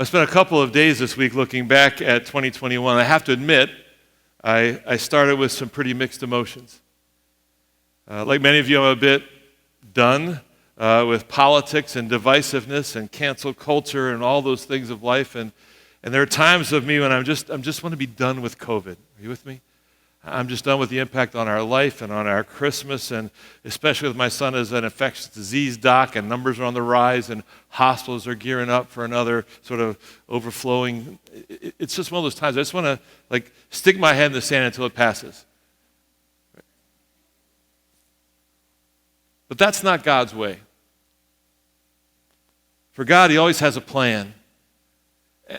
I spent a couple of days this week looking back at 2021. I have to admit, I started with some pretty mixed emotions. Like many of you, I'm a bit done with politics and divisiveness and cancel culture and all those things of life. And there are times of me when I'm just want to be done with COVID. Are you with me? I'm just done with the impact on our life and on our Christmas, and especially with my son as an infectious disease doc, and numbers are on the rise, and hospitals are gearing up for another sort of overflowing. It's just one of those times I just want to stick my head in the sand until it passes. But that's not God's way. For God, He always has a plan.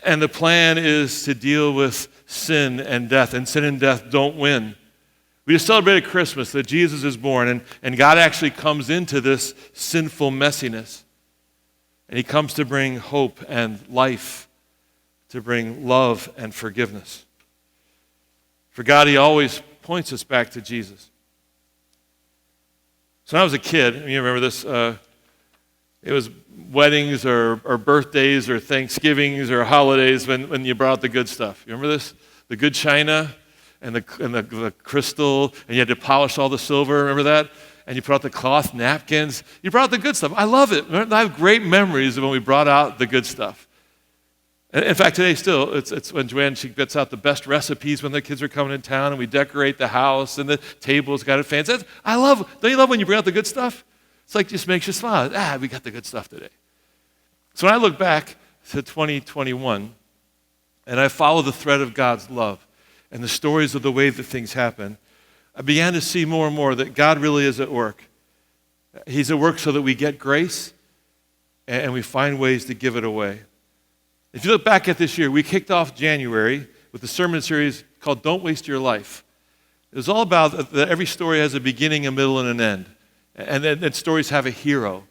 And the plan is to deal with sin and death, and sin and death don't win. We just celebrated Christmas, that Jesus is born, and God actually comes into this sinful messiness. And He comes to bring hope and life, to bring love and forgiveness. For God, He always points us back to Jesus. So when I was a kid, you remember this, it was weddings or birthdays or Thanksgivings or holidays when you brought the good stuff. You remember this? The good china and the crystal, and you had to polish all the silver. Remember that? And you brought the cloth napkins. You brought the good stuff. I love it. I have great memories of when we brought out the good stuff. And in fact, today still, it's when Joanne, she gets out the best recipes when the kids are coming in town, and we decorate the house, and the table's got it fancy. Don't you love when you bring out the good stuff? It's like just makes you smile. We got the good stuff today. So when I look back to 2021, and I follow the thread of God's love and the stories of the way that things happen, I began to see more and more that God really is at work. He's at work so that we get grace and we find ways to give it away. If you look back at this year, we kicked off January with a sermon series called Don't Waste Your Life. It was all about that every story has a beginning, a middle, and an end. And then stories have a hero.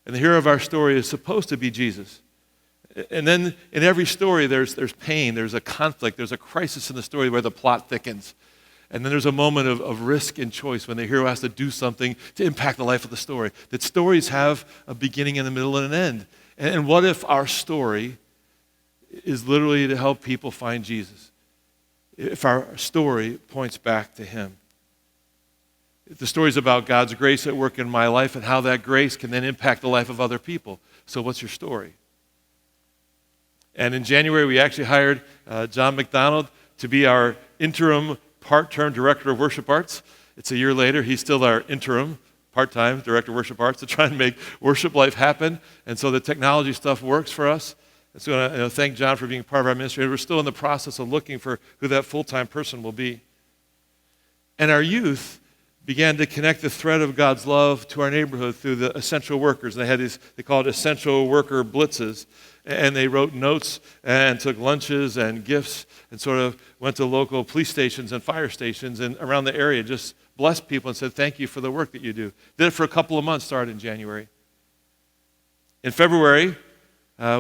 And the hero of our story is supposed to be Jesus. And then in every story, there's pain, there's a conflict, there's a crisis in the story where the plot thickens. And then there's a moment of risk and choice when the hero has to do something to impact the life of the story. That stories have a beginning and a middle and an end. And what if our story is literally to help people find Jesus? If our story points back to Him? The story's about God's grace at work in my life and how that grace can then impact the life of other people. So what's your story? And in January, we actually hired John McDonald to be our interim part-term director of worship arts. It's a year later. He's still our interim part-time director of worship arts to try and make worship life happen. And so the technology stuff works for us. And so I want to thank John for being part of our ministry. We're still in the process of looking for who that full-time person will be. And our youth began to connect the thread of God's love to our neighborhood through the essential workers. And they had they called it essential worker blitzes. And they wrote notes and took lunches and gifts and sort of went to local police stations and fire stations and around the area, just blessed people and said, thank you for the work that you do. Did it for a couple of months, started in January. In February,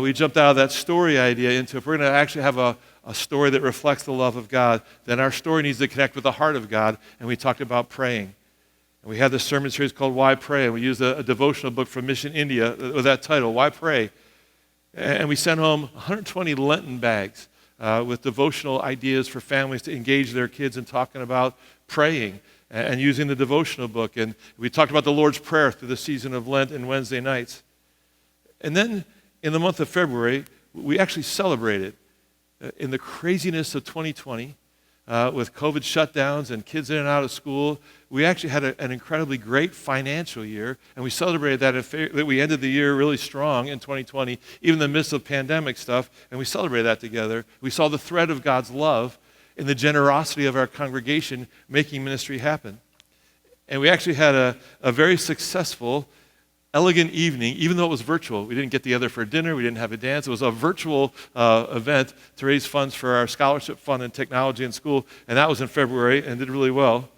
we jumped out of that story idea into, if we're going to actually have a story that reflects the love of God, then our story needs to connect with the heart of God, and we talked about praying. And we had this sermon series called Why Pray, and we used a devotional book from Mission India with that title, Why Pray? And we sent home 120 Lenten bags with devotional ideas for families to engage their kids in talking about praying and using the devotional book. And we talked about the Lord's Prayer through the season of Lent and Wednesday nights. And then in the month of February, we actually celebrated in the craziness of 2020 with COVID shutdowns and kids in and out of school. We actually had an incredibly great financial year, and we celebrated that we ended the year really strong in 2020, even in the midst of pandemic stuff, and we celebrated that together. We saw the thread of God's love in the generosity of our congregation making ministry happen. And we actually had a very successful, elegant evening, even though it was virtual. We didn't get together for dinner. We didn't have a dance. It was a virtual event to raise funds for our scholarship fund in technology in school, and that was in February and did really well.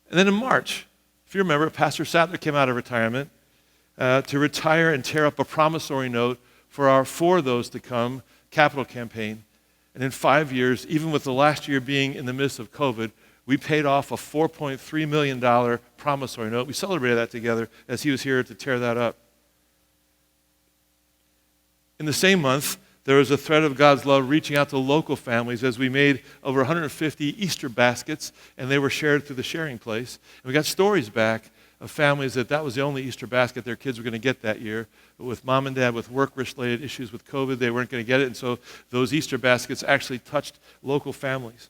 And then in March, if you remember, Pastor Sattler came out of retirement to retire and tear up a promissory note for our For Those to Come capital campaign. And in 5 years, even with the last year being in the midst of COVID, we paid off a $4.3 million promissory note. We celebrated that together as he was here to tear that up. In the same month, there was a thread of God's love reaching out to local families as we made over 150 Easter baskets, and they were shared through the sharing place. And we got stories back of families that was the only Easter basket their kids were going to get that year. But with mom and dad with work-related issues with COVID, they weren't going to get it, and so those Easter baskets actually touched local families.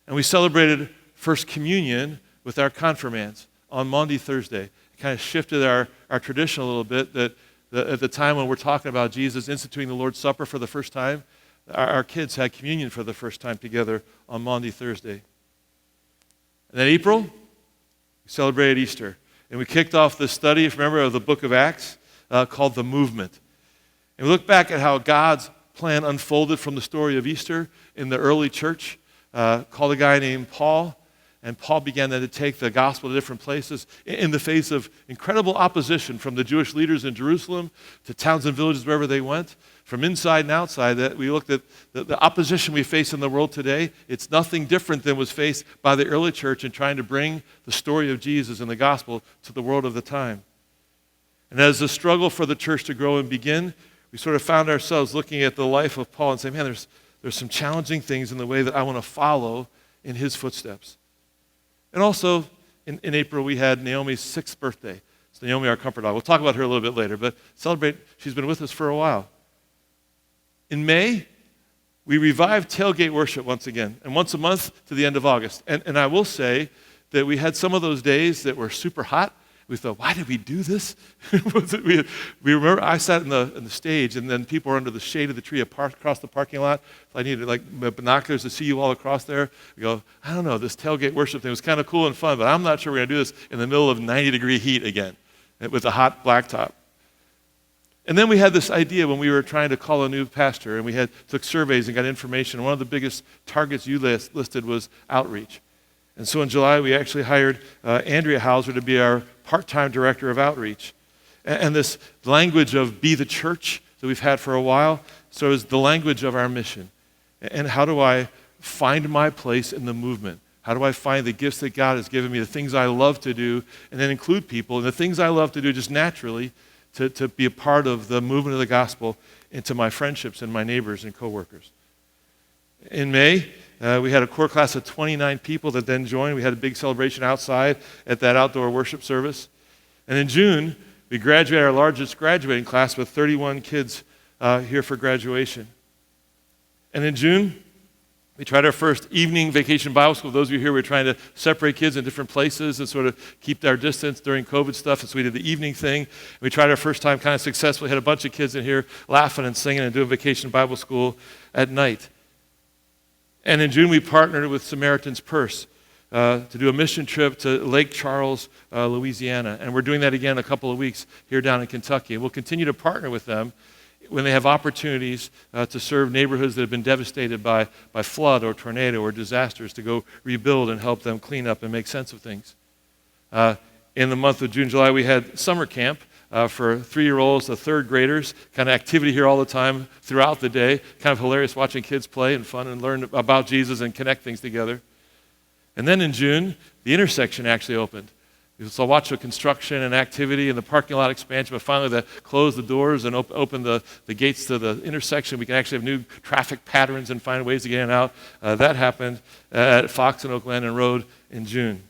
And we celebrated First Communion with our confirmands on Maundy Thursday. It kind of shifted our tradition a little bit that at the time when we're talking about Jesus instituting the Lord's Supper for the first time, our kids had communion for the first time together on Maundy Thursday. And then April, we celebrated Easter. And we kicked off the study, if you remember, of the book of Acts called The Movement. And we look back at how God's plan unfolded from the story of Easter in the early church, called a guy named Paul. And Paul began then to take the gospel to different places in the face of incredible opposition from the Jewish leaders in Jerusalem to towns and villages wherever they went, from inside and outside. That we looked at the opposition we face in the world today. It's nothing different than was faced by the early church in trying to bring the story of Jesus and the gospel to the world of the time. And as the struggle for the church to grow and begin, we sort of found ourselves looking at the life of Paul and saying, man, there's some challenging things in the way that I want to follow in his footsteps. And also, in April, we had Naomi's 6th birthday. So Naomi, our comfort dog. We'll talk about her a little bit later, but celebrate. She's been with us for a while. In May, we revived Tailgate Worship once again, and once a month to the end of August. And I will say that we had some of those days that were super hot. We thought, why did we do this? we remember I sat in the stage, and then people were under the shade of the tree across the parking lot. So I needed binoculars to see you all across there. We go, I don't know, this tailgate worship thing was kind of cool and fun, but I'm not sure we're going to do this in the middle of 90-degree heat again with a hot blacktop. And then we had this idea when we were trying to call a new pastor, and we took surveys and got information. And one of the biggest targets you listed was outreach. And so in July, we actually hired Andrea Hauser to be our part-time director of outreach. And this language of be the church that we've had for a while, so is the language of our mission. And how do I find my place in the movement? How do I find the gifts that God has given me, the things I love to do, and then include people, and the things I love to do just naturally to be a part of the movement of the gospel into my friendships and my neighbors and coworkers. In May, we had a core class of 29 people that then joined. We had a big celebration outside at that outdoor worship service. And in June, we graduated our largest graduating class with 31 kids here for graduation. And in June, we tried our first evening vacation Bible school. Those of you here, we were trying to separate kids in different places and sort of keep our distance during COVID stuff. And so we did the evening thing. We tried our first time kind of successfully. Had a bunch of kids in here laughing and singing and doing vacation Bible school at night. And in June, we partnered with Samaritan's Purse to do a mission trip to Lake Charles, Louisiana. And we're doing that again in a couple of weeks here down in Kentucky. And we'll continue to partner with them when they have opportunities to serve neighborhoods that have been devastated by flood or tornado or disasters, to go rebuild and help them clean up and make sense of things. In the month of June, July, we had summer camp for 3-year-olds to 3rd graders, kind of activity here all the time throughout the day. Kind of hilarious watching kids play and fun and learn about Jesus and connect things together. And then in June, the intersection actually opened. So watch the construction and activity and the parking lot expansion, but finally they closed the doors and opened the gates to the intersection. We can actually have new traffic patterns and find ways to get in and out. That happened at Fox and Oak Landing Road in June.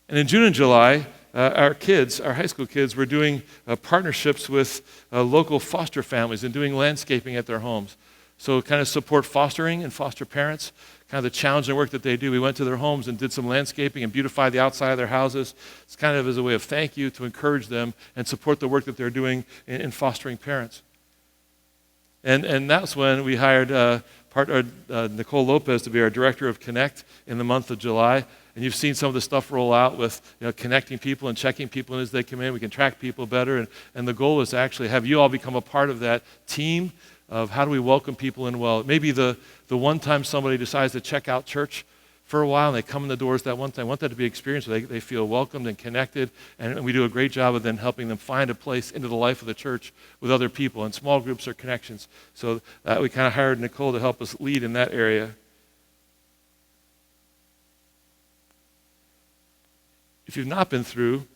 And in June and July, our high school kids, were doing partnerships with local foster families and doing landscaping at their homes. So kind of support fostering and foster parents, kind of the challenging work that they do. We went to their homes and did some landscaping and beautified the outside of their houses. It's kind of as a way of thank you to encourage them and support the work that they're doing in fostering parents. And that's when we hired Nicole Lopez to be our director of Connect in the month of July. And you've seen some of the stuff roll out with connecting people and checking people as they come in. We can track people better. And the goal is to actually have you all become a part of that team of how do we welcome people in well. Maybe the one time somebody decides to check out church for a while and they come in the doors that one time. I want that to be an experience where they feel welcomed and connected. And we do a great job of then helping them find a place into the life of the church with other people and small groups or connections. So we kind of hired Nicole to help us lead in that area. If you've not been through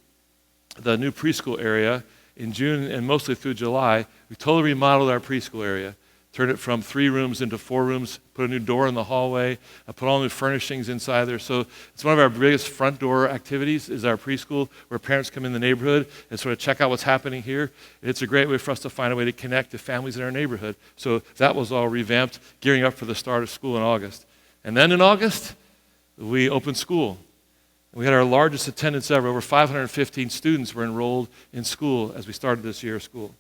the new preschool area, in June and mostly through July, we totally remodeled our preschool area. Turned it from 3 rooms into 4 rooms, put a new door in the hallway, put all new furnishings inside there. So it's one of our biggest front door activities is our preschool, where parents come in the neighborhood and sort of check out what's happening here. And it's a great way for us to find a way to connect to families in our neighborhood. So that was all revamped, gearing up for the start of school in August. And then in August, we opened school. We had our largest attendance ever. Over 515 students were enrolled in school as we started this year of school.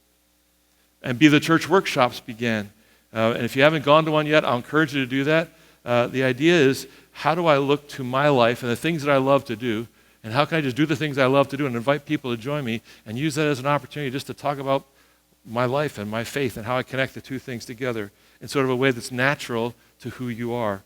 And Be the Church workshops began. And if you haven't gone to one yet, I'll encourage you to do that. The idea is, how do I look to my life and the things that I love to do, and how can I just do the things I love to do and invite people to join me and use that as an opportunity just to talk about my life and my faith and how I connect the two things together in sort of a way that's natural to who you are.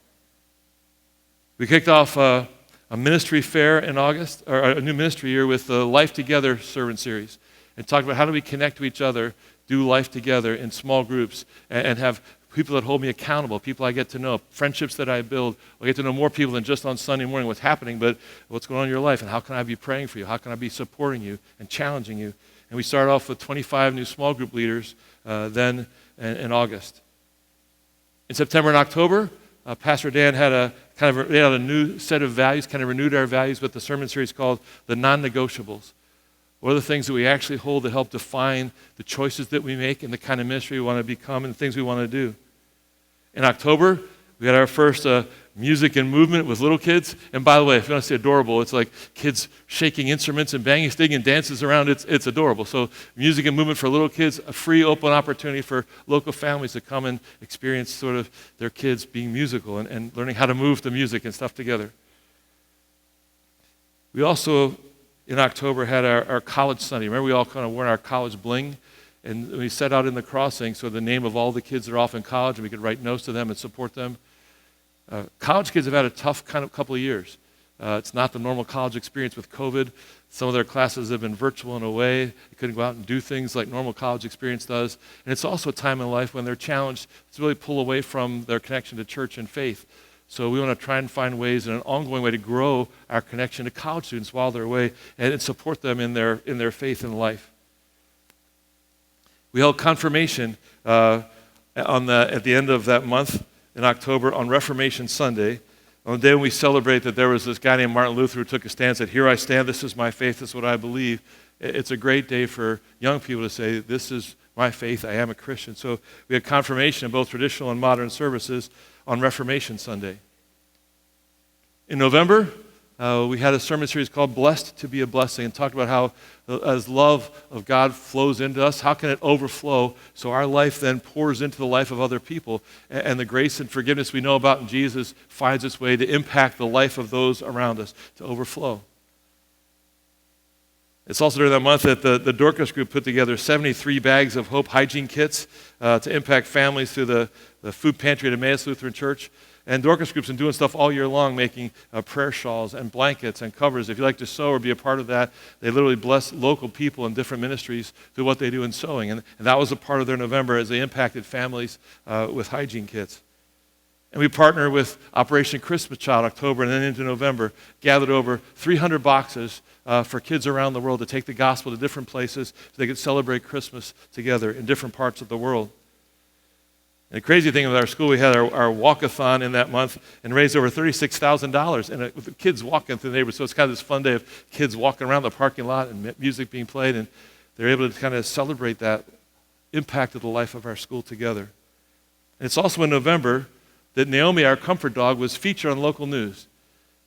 We kicked off a ministry fair in August, or a new ministry year with the Life Together sermon series, and talked about how do we connect to each other, do life together in small groups, and have people that hold me accountable, people I get to know, friendships that I build. I get to know more people than just on Sunday morning what's happening, but what's going on in your life, and how can I be praying for you? How can I be supporting you and challenging you? And we started off with 25 new small group leaders then in August. In September and October, Pastor Dan had a new set of values, kind of renewed our values with the sermon series called The Non-Negotiables. What are the things that we actually hold to help define the choices that we make and the kind of ministry we want to become and the things we want to do? In October, we had our first music and movement with little kids. And by the way, if you want to see adorable, it's like kids shaking instruments and banging, sticking dances around. It's adorable. So music and movement for little kids, a free, open opportunity for local families to come and experience sort of their kids being musical and learning how to move to music and stuff together. We also, in October, had our college Sunday. Remember, we all kind of wore our college bling, and we set out in the crossing, so the name of all the kids that are off in college, and we could write notes to them and support them. College kids have had a tough kind of couple of years. It's not the normal college experience with COVID. Some of their classes have been virtual in a way. They couldn't go out and do things like normal college experience does. And it's also a time in life when they're challenged to really pull away from their connection to church and faith. So we want to try and find ways, in an ongoing way, to grow our connection to college students while they're away and support them in their faith and life. We held confirmation at the end of that month in October on Reformation Sunday, on the day when we celebrate that there was this guy named Martin Luther who took a stand and said, "Here I stand, this is my faith, this is what I believe." It's a great day for young people to say, "This is my faith, I am a Christian." So we had confirmation in both traditional and modern services on Reformation Sunday. In November, we had a sermon series called Blessed to be a Blessing, and talked about how as love of God flows into us, how can it overflow so our life then pours into the life of other people, and the grace and forgiveness we know about in Jesus finds its way to impact the life of those around us, to overflow. It's also during that month that the Dorcas group put together 73 bags of Hope Hygiene kits to impact families through the food pantry at Emmaus Lutheran Church. And Dorcas group's been doing stuff all year long, making prayer shawls and blankets and covers. If you'd like to sew or be a part of that, they literally bless local people in different ministries through what they do in sewing. And that was a part of their November as they impacted families with hygiene kits. And we partnered with Operation Christmas Child October and then into November, gathered over 300 boxes for kids around the world to take the gospel to different places so they could celebrate Christmas together in different parts of the world. And the crazy thing with our school, we had our walk-a-thon in that month and raised over $36,000 with the kids walking through the neighborhood. So it's kind of this fun day of kids walking around the parking lot and music being played, and they're able to kind of celebrate that impact of the life of our school together. And it's also in November that Naomi, our comfort dog, was featured on local news.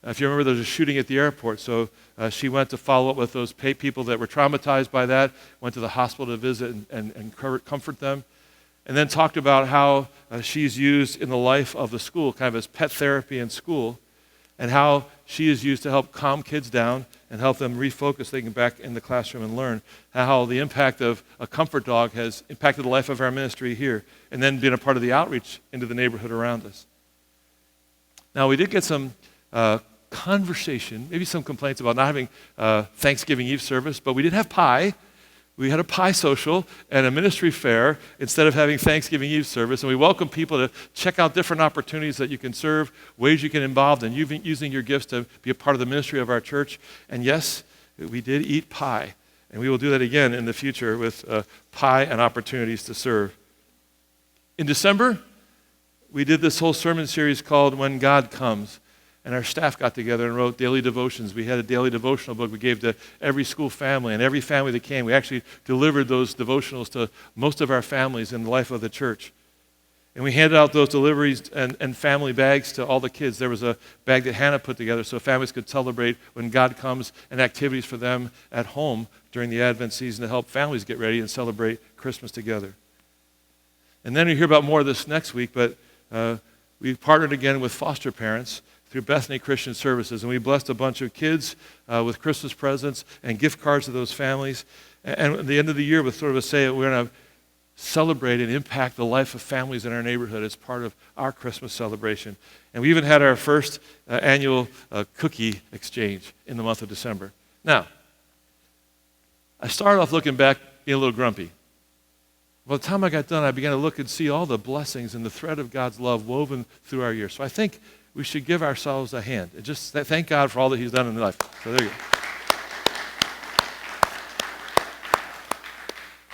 If you remember, there was a shooting at the airport, so she went to follow up with those people that were traumatized by that, went to the hospital to visit and comfort them, and then talked about how she's used in the life of the school, kind of as pet therapy in school, and how she is used to help calm kids down and help them refocus, they can get back in the classroom and learn, how the impact of a comfort dog has impacted the life of our ministry here, and then being a part of the outreach into the neighborhood around us. Now, we did get some conversation, maybe some complaints about not having Thanksgiving Eve service, but we did have pie. We had a pie social and a ministry fair instead of having Thanksgiving Eve service, and we welcome people to check out different opportunities that you can serve, ways you can involve in using your gifts to be a part of the ministry of our church. And yes, we did eat pie. And we will do that again in the future with pie and opportunities to serve. In December, we did this whole sermon series called When God Comes. And our staff got together and wrote daily devotions. We had a daily devotional book we gave to every school family. And every family that came, we actually delivered those devotionals to most of our families in the life of the church. And we handed out those deliveries and family bags to all the kids. There was a bag that Hannah put together so families could celebrate when God comes, and activities for them at home during the Advent season to help families get ready and celebrate Christmas together. And then you hear about more of this next week, but we partnered again with foster parents through Bethany Christian Services, and we blessed a bunch of kids with Christmas presents and gift cards to those families. And at the end of the year, with sort of a say, we're going to celebrate and impact the life of families in our neighborhood as part of our Christmas celebration. And we even had our first annual cookie exchange in the month of December. Now, I started off looking back, being a little grumpy. By the time I got done, I began to look and see all the blessings and the thread of God's love woven through our year. So I think we should give ourselves a hand and just thank God for all that He's done in life. So there you go.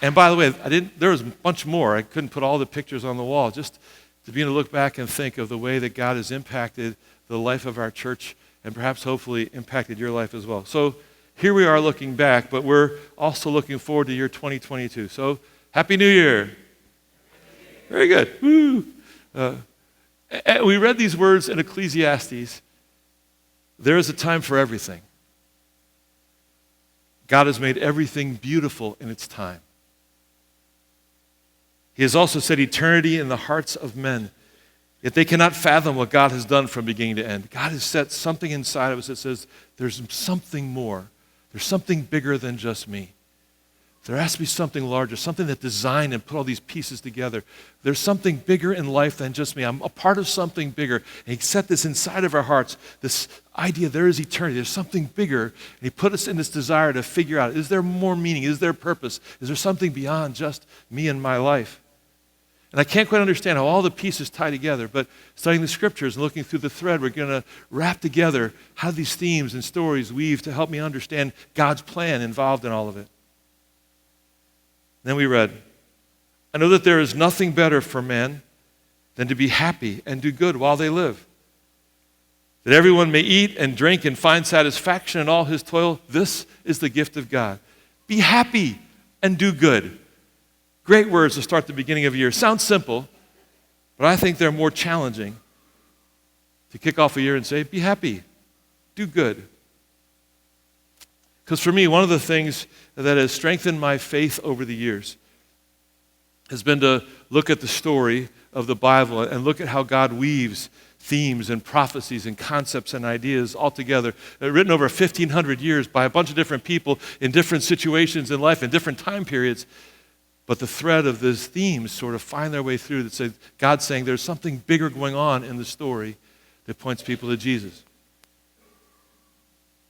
And by the way, there was a bunch more. I couldn't put all the pictures on the wall. Just to be able to look back and think of the way that God has impacted the life of our church and perhaps hopefully impacted your life as well. So here we are looking back, but we're also looking forward to year 2022. So Happy New Year. Very good. Woo. And we read these words in Ecclesiastes. There is a time for everything. God has made everything beautiful in its time. He has also set eternity in the hearts of men, yet they cannot fathom what God has done from beginning to end. God has set something inside of us that says there's something more. There's something bigger than just me. There has to be something larger, something that designed and put all these pieces together. There's something bigger in life than just me. I'm a part of something bigger. And He set this inside of our hearts, this idea there is eternity. There's something bigger. And He put us in this desire to figure out, is there more meaning? Is there purpose? Is there something beyond just me and my life? And I can't quite understand how all the pieces tie together, but studying the scriptures and looking through the thread, we're going to wrap together how these themes and stories weave to help me understand God's plan involved in all of it. Then we read, I know that there is nothing better for men than to be happy and do good while they live. That everyone may eat and drink and find satisfaction in all his toil. This is the gift of God. Be happy and do good. Great words to start the beginning of a year. Sounds simple, but I think they're more challenging to kick off a year and say, be happy, do good. Because for me, one of the things that has strengthened my faith over the years has been to look at the story of the Bible and look at how God weaves themes and prophecies and concepts and ideas all together, written over 1,500 years by a bunch of different people in different situations in life in different time periods. But the thread of these themes sort of find their way through that say God's saying there's something bigger going on in the story that points people to Jesus.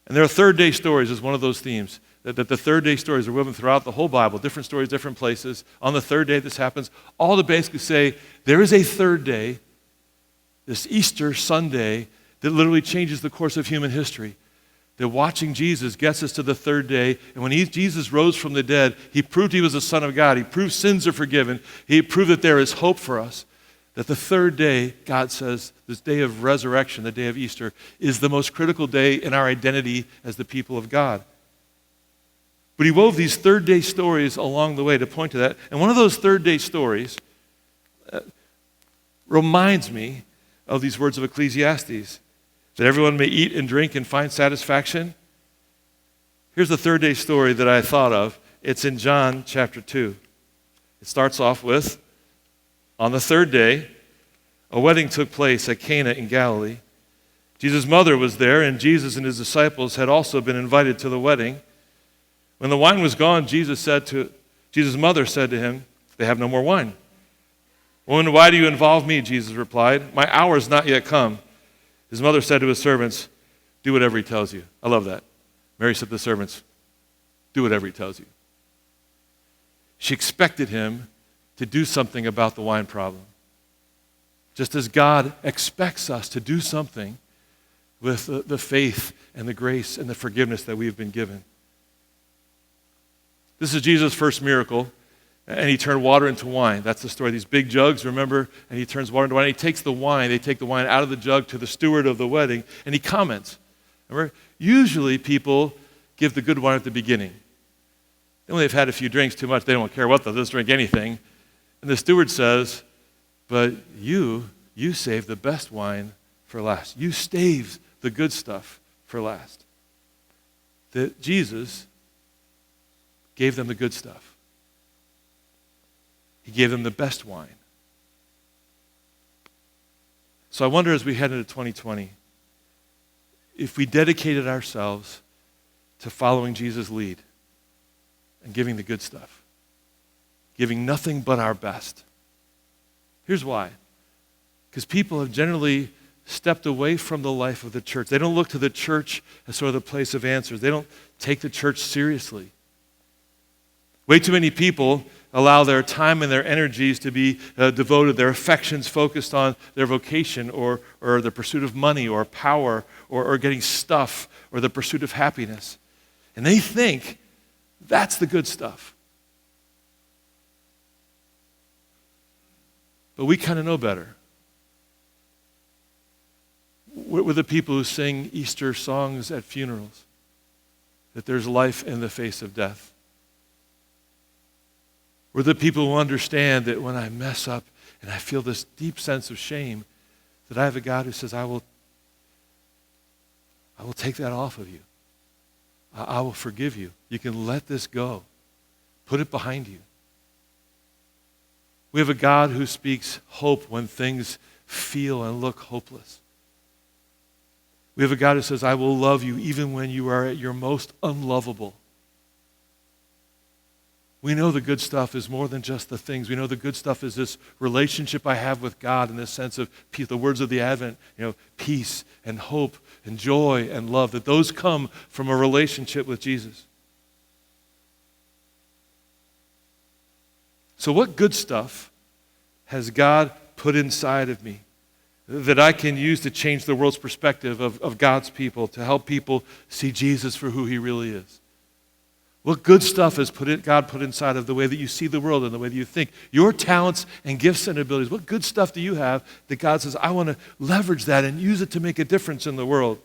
And there are third-day stories as one of those themes. That the third-day stories are woven throughout the whole Bible, different stories, different places. On the third day this happens, all to basically say there is a third day, this Easter Sunday, that literally changes the course of human history. That watching Jesus gets us to the third day, and when Jesus rose from the dead, He proved He was the Son of God. He proved sins are forgiven. He proved that there is hope for us. That the third day, God says, this day of resurrection, the day of Easter, is the most critical day in our identity as the people of God. But He wove these third day stories along the way to point to that. And one of those third day stories reminds me of these words of Ecclesiastes. That everyone may eat and drink and find satisfaction. Here's the third day story that I thought of. It's in John chapter 2. It starts off with, on the third day, a wedding took place at Cana in Galilee. Jesus' mother was there, and Jesus and His disciples had also been invited to the wedding. When the wine was gone, Jesus' mother said to Him, they have no more wine. Woman, why do you involve me? Jesus replied, my hour is not yet come. His mother said to His servants, do whatever He tells you. I love that. Mary said to the servants, do whatever He tells you. She expected Him to do something about the wine problem. Just as God expects us to do something with the faith and the grace and the forgiveness that we've been given. This is Jesus' first miracle, and he turned water into wine. That's the story. These big jugs, remember? And he turns water into wine. He takes the wine. They take the wine out of the jug to the steward of the wedding, and he comments. Remember? Usually people give the good wine at the beginning. Then when they've had a few drinks too much, they don't care what, they'll just drink anything. And the steward says, but you saved the best wine for last. You saved the good stuff for last. That Jesus gave them the good stuff. He gave them the best wine. So I wonder as we head into 2020, if we dedicated ourselves to following Jesus' lead and giving the good stuff, giving nothing but our best. Here's why. Because people have generally stepped away from the life of the church. They don't look to the church as sort of the place of answers. They don't take the church seriously. Way too many people allow their time and their energies to be devoted, their affections focused on their vocation or the pursuit of money or power or getting stuff or the pursuit of happiness. And they think that's the good stuff. But we kind of know better. We're the people who sing Easter songs at funerals, that there's life in the face of death. We're the people who understand that when I mess up and I feel this deep sense of shame, that I have a God who says, I will take that off of you. I will forgive you. You can let this go. Put it behind you. We have a God who speaks hope when things feel and look hopeless. We have a God who says, I will love you even when you are at your most unlovable. We know the good stuff is more than just the things. We know the good stuff is this relationship I have with God in this sense of peace, the words of the Advent, peace and hope and joy and love, that those come from a relationship with Jesus. So what good stuff has God put inside of me that I can use to change the world's perspective of God's people, to help people see Jesus for who he really is? What good stuff has God put inside of the way that you see the world and the way that you think? Your talents and gifts and abilities. What good stuff do you have that God says, I want to leverage that and use it to make a difference in the world?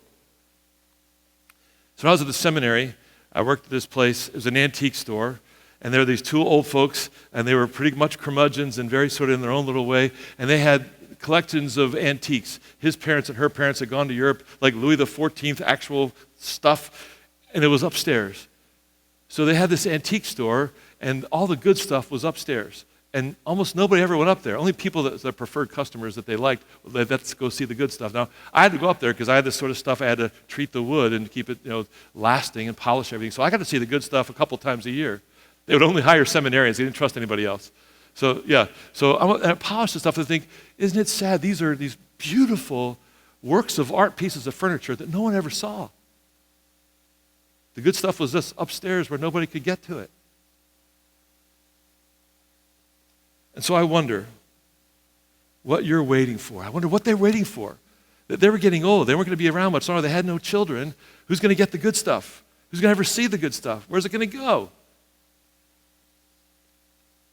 So when I was at the seminary, I worked at this place. It was an antique store. And there were these two old folks, and they were pretty much curmudgeons and very sort of in their own little way. And they had collections of antiques. His parents and her parents had gone to Europe, like Louis XIV actual stuff, and it was upstairs. So they had this antique store, and all the good stuff was upstairs. And almost nobody ever went up there. Only people that preferred customers that they liked, let's go see the good stuff. Now, I had to go up there because I had this sort of stuff. I had to treat the wood and keep it lasting and polish everything. So I got to see the good stuff a couple times a year. They would only hire seminarians. They didn't trust anybody else. So, yeah. So I polished the stuff and think, isn't it sad? These are these beautiful works of art, pieces of furniture that no one ever saw. The good stuff was just upstairs where nobody could get to it. And so I wonder what you're waiting for. I wonder what they're waiting for. That they were getting old. They weren't going to be around much longer. They had no children. Who's going to get the good stuff? Who's going to ever see the good stuff? Where's it going to go?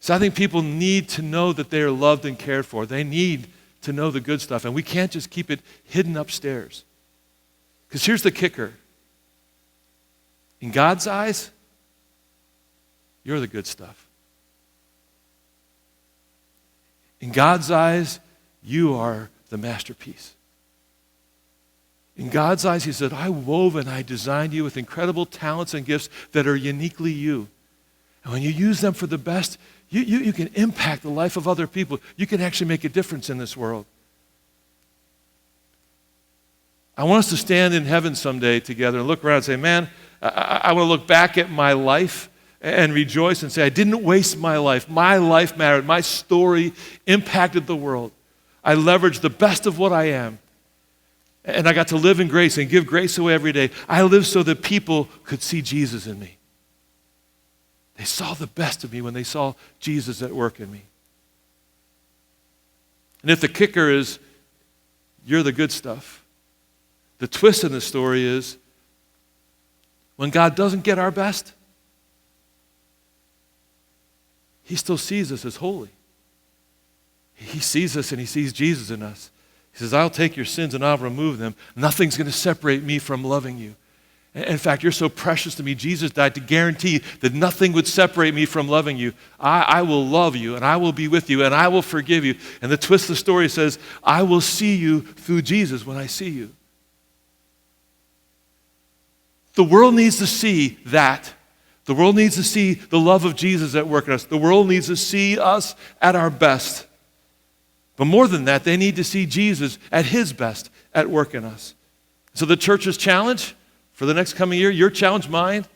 So I think people need to know that they are loved and cared for. They need to know the good stuff. And we can't just keep it hidden upstairs. Because here's the kicker. In God's eyes, you're the good stuff. In God's eyes, you are the masterpiece. In God's eyes, he said, I wove and I designed you with incredible talents and gifts that are uniquely you. And when you use them for the best, you can impact the life of other people. You can actually make a difference in this world. I want us to stand in heaven someday together and look around and say, man, I want to look back at my life and rejoice and say, I didn't waste my life. My life mattered. My story impacted the world. I leveraged the best of what I am. And I got to live in grace and give grace away every day. I lived so that people could see Jesus in me. They saw the best of me when they saw Jesus at work in me. And if the kicker is, you're the good stuff, the twist in the story is, when God doesn't get our best, he still sees us as holy. He sees us and he sees Jesus in us. He says, I'll take your sins and I'll remove them. Nothing's going to separate me from loving you. In fact, you're so precious to me. Jesus died to guarantee that nothing would separate me from loving you. I will love you, and I will be with you, and I will forgive you. And the twist of the story says, I will see you through Jesus when I see you. The world needs to see that. The world needs to see the love of Jesus at work in us. The world needs to see us at our best. But more than that, they need to see Jesus at his best at work in us. So the church's challenge for the next coming year, your challenge, mine, is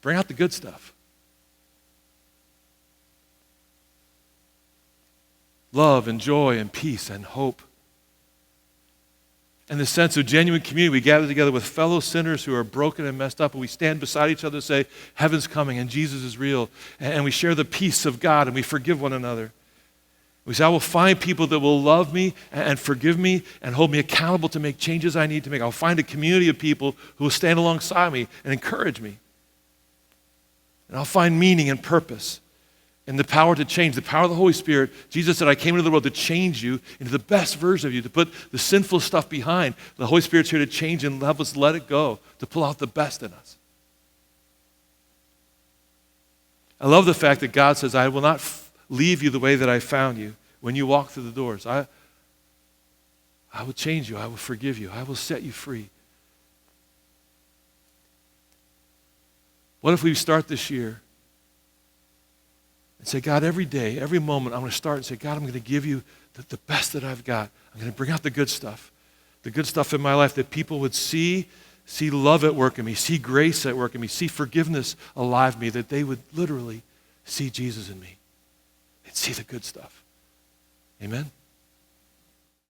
bring out the good stuff. Love and joy and peace and hope. And the sense of genuine community. We gather together with fellow sinners who are broken and messed up, and we stand beside each other and say, heaven's coming and Jesus is real. And we share the peace of God and we forgive one another. We say, I will find people that will love me and forgive me and hold me accountable to make changes I need to make. I'll find a community of people who will stand alongside me and encourage me. And I'll find meaning and purpose and the power to change, the power of the Holy Spirit. Jesus said, I came into the world to change you into the best version of you, to put the sinful stuff behind. The Holy Spirit's here to change and help us let it go, to pull out the best in us. I love the fact that God says, I will not leave you the way that I found you. When you walk through the doors, I will change you. I will forgive you. I will set you free. What if we start this year and say, God, every day, every moment, I'm going to start and say, God, I'm going to give you the best that I've got. I'm going to bring out the good stuff in my life that people would see love at work in me, see grace at work in me, see forgiveness alive in me, that they would literally see Jesus in me. They'd see the good stuff. Amen?